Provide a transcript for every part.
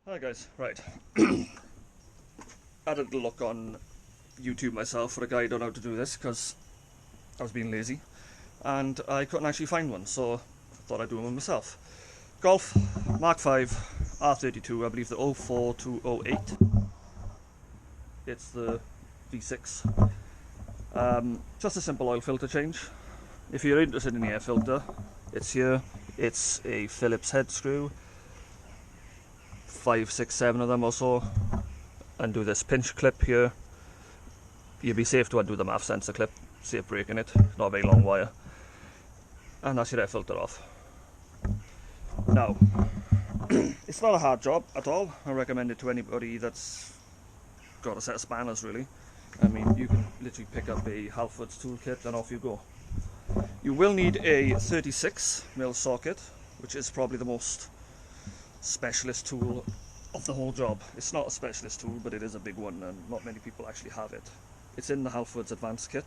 Hi guys, right. I had a look on YouTube myself for a guide on how to do this because I was being lazy and I couldn't actually find one, so I thought I'd do one myself. Golf Mk5 R32, I believe the 04208. It's the V6. Just a simple oil filter change. If you're interested in the air filter, it's here. It's a Phillips head screw, 5, 6, 7 of them or so. Undo this pinch clip here. You'd be safe to undo the MAF sensor clip, safe breaking it, not a very long wire. And that's your air filter off. Now, it's not a hard job at all. I recommend it to anybody that's got a set of spanners really. I mean, you can literally pick up a Halford's toolkit and off you go. You will need a 36mm socket, which is probably the most specialist tool of the whole job. It's not a specialist tool, but it is a big one and not many people actually have it. It's in the Halford's advanced kit.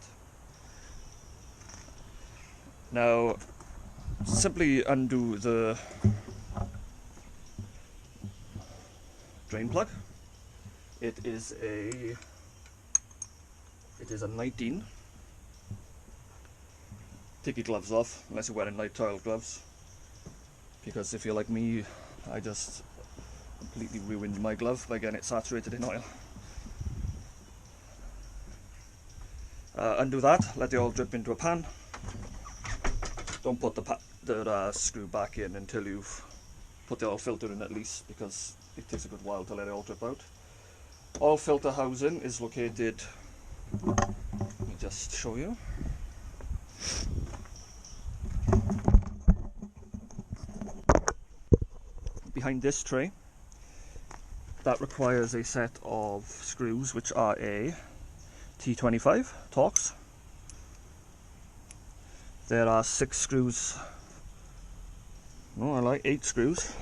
Now, simply undo the drain plug. It is a 19. Take your gloves off, unless you're wearing light tile gloves, because if you're like me, I just completely ruined my glove by getting it saturated in oil. Undo that, let the oil drip into a pan. Don't put the screw back in until you've put the oil filter in at least, because it takes a good while to let it all drip out. Oil filter housing is located, let me just show you. Behind this tray. That requires a set of screws, which are a T25 Torx. There are 6 screws, no, I like 8 screws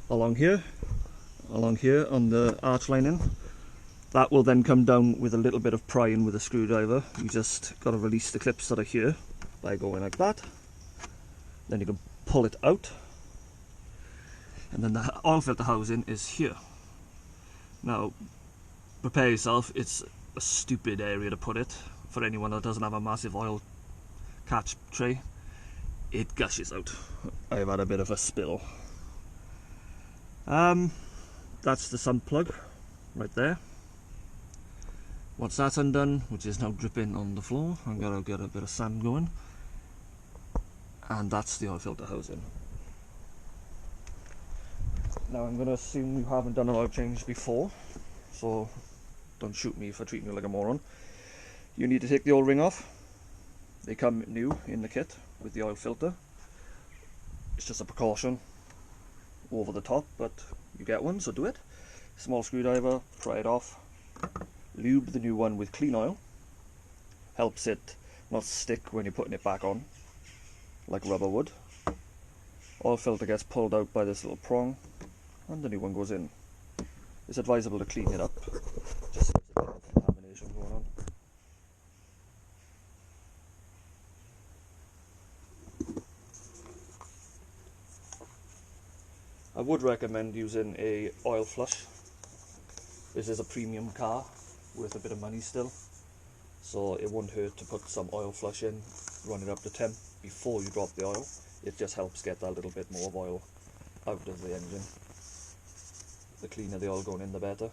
along here on the arch lining. That will then come down with a little bit of prying with a screwdriver. You just got to release the clips that are here by going like that. Then you can pull it out. And then the oil filter housing is here. Now, prepare yourself, it's a stupid area to put it. For anyone that doesn't have a massive oil catch tray, it gushes out. I've had a bit of a spill. That's the sump plug, right there. Once that's undone, which is now dripping on the floor, I'm going to get a bit of sand going. And that's the oil filter housing. Now I'm going to assume you haven't done an oil change before, so don't shoot me for treating you like a moron. You need to take the oil ring off. They come new in the kit with the oil filter. It's just a precaution over the top, but you get one, so do it. Small screwdriver, pry it off. Lube the new one with clean oil. Helps it not stick when you're putting it back on, like rubber would. Oil filter gets pulled out by this little prong, and the new one goes in. It's advisable to clean it up, just so there's a bit of contamination going on. I would recommend using a oil flush. This is a premium car worth a bit of money still, so it won't hurt to put some oil flush in, run it up to temp before you drop the oil. It just helps get that little bit more of oil out of the engine. The cleaner the oil going in, the better.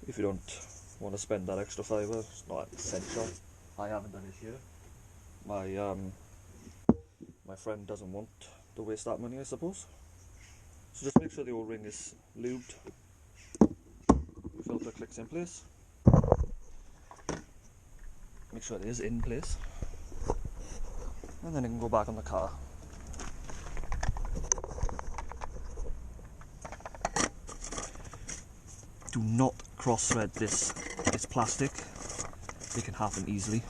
If you don't want to spend that extra fiver, it's not essential. I haven't done it here. My friend doesn't want to waste that money, I suppose. So just make sure the O-ring is lubed. The filter clicks in place. Make sure it is in place. And then it can go back on the car. Do not cross thread this. It's plastic. It can happen easily.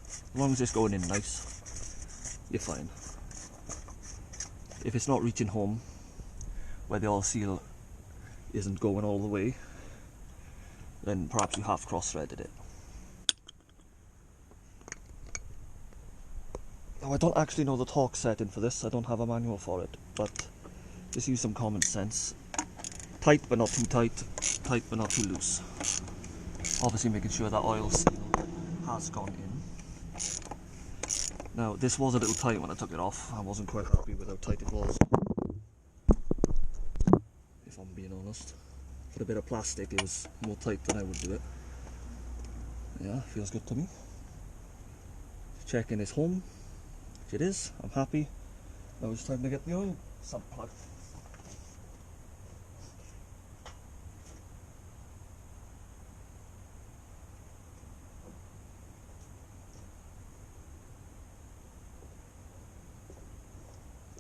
As long as it's going in nice, you're fine. If it's not reaching home, where the oil seal isn't going all the way, then perhaps you have cross threaded it. Now I don't actually know the torque setting for this, I don't have a manual for it, but just use some common sense. Tight but not too tight, tight but not too loose. Obviously making sure that oil seal has gone in. Now this was a little tight when I took it off, I wasn't quite happy with how tight it was, if I'm being honest. For a bit of plastic it was more tight than I would do it. Yeah, feels good to me. Checking is home, which it is, I'm happy. Now it's time to get the oil sump plugged.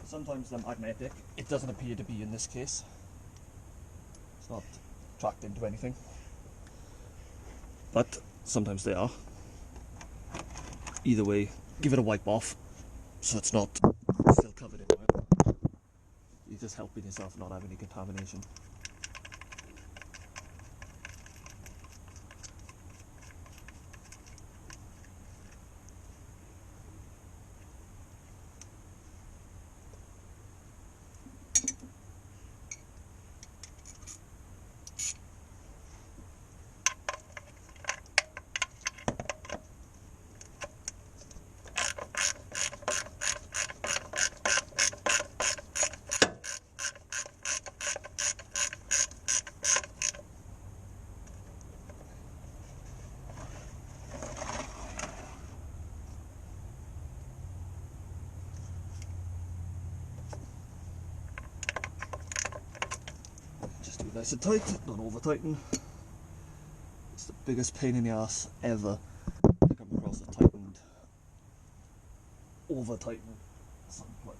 Sometimes they're magnetic, it doesn't appear to be in this case. It's not tracked into anything. But sometimes they are. Either way, give it a wipe off so it's not still covered in oil. You're just helping yourself not have any contamination. Just do it nice and tight, don't over tighten. It's the biggest pain in the ass ever to come across a tightened, over tightened sump plug.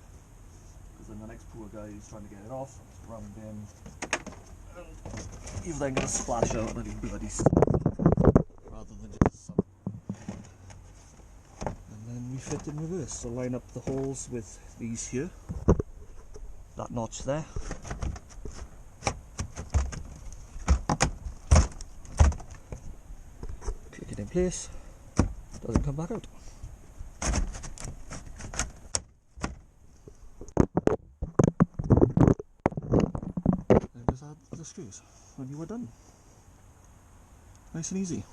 Because then the next poor guy is trying to get it off, it's rammed in, and you've then got to splash out any bloody stuff rather than just some. And then we fit in reverse, so line up the holes with these here, that notch there. Click it in place, doesn't come back out. And just add the screws when you are done. Nice and easy.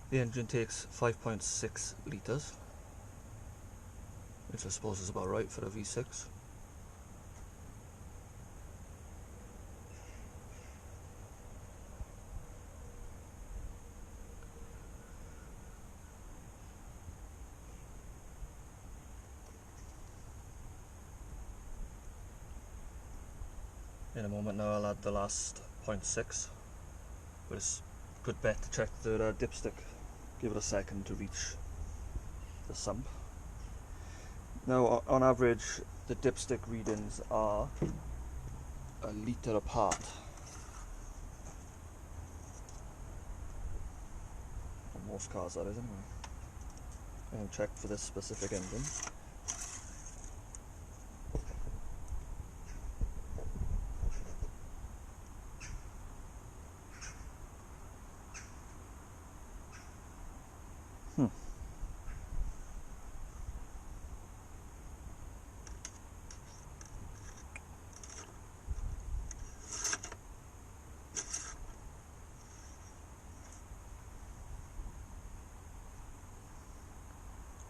The engine takes 5.6 litres, which I suppose is about right for a V6. In a moment now I'll add the last 0.6, but it's a good bet to check the dipstick. Give it a second to reach the sump. Now on average the dipstick readings are a litre apart. On most cars that is anyway. And check for this specific engine.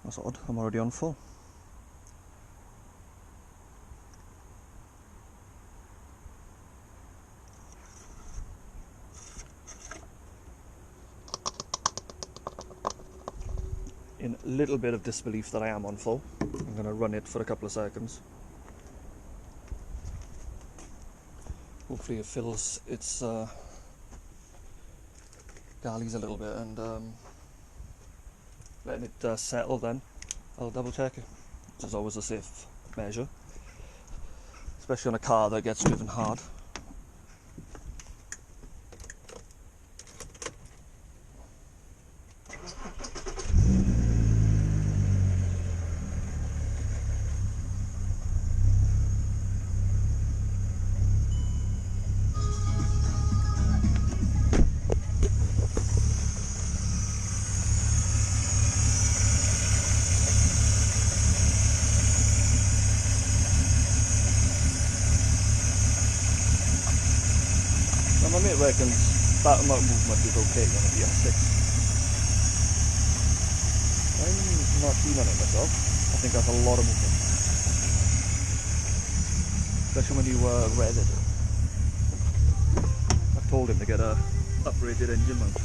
That's odd, I'm already on full. In a little bit of disbelief that I am on full, I'm going to run it for a couple of seconds. Hopefully it fills its galleys a little bit, and letting it settle, then I'll double check it, which is always a safe measure, especially on a car that gets driven hard. My mate reckons that amount of movement is okay on a V6. I'm not keen on it myself. I think that's a lot of movement, especially when you rev it. I've told him to get a upgraded engine mount.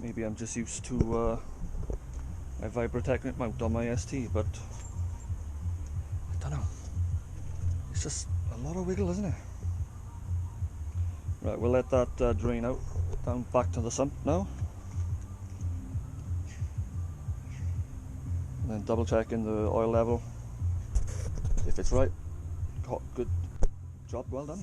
Maybe I'm just used to my Vibrotechnic mount on my ST, but I don't know. It's just a lot of wiggle, isn't it? Right, we'll let that drain out, down back to the sump now. And then double checking the oil level. If it's right, good job, well done.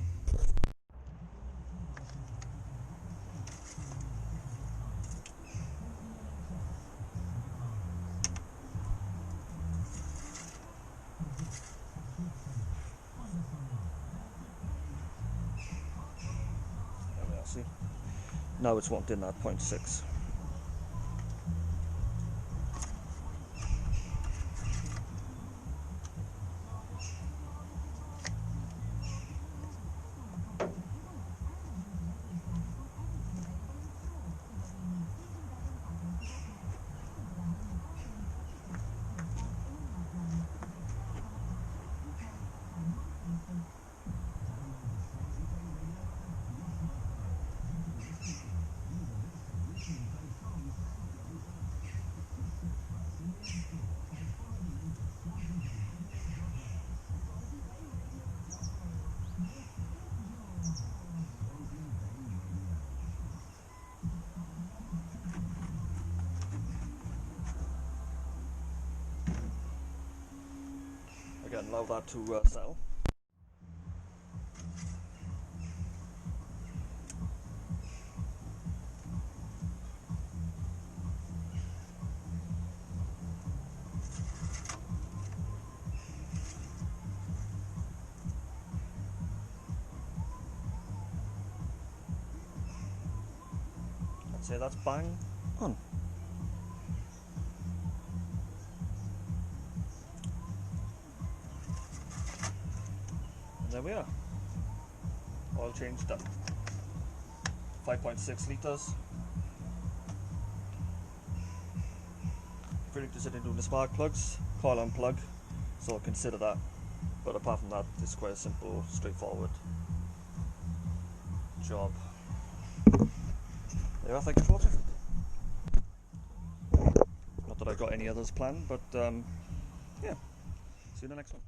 See, now it's wanting that 0.6. allow that to settle. I'd say that's bang on. And there we are. Oil change done. 5.6 litres. If you're interested in doing the spark plugs, coil on plug, so consider that. But apart from that, it's quite a simple, straightforward job. There, thank you for watching. Not that I've got any others planned, but yeah, see you in the next one.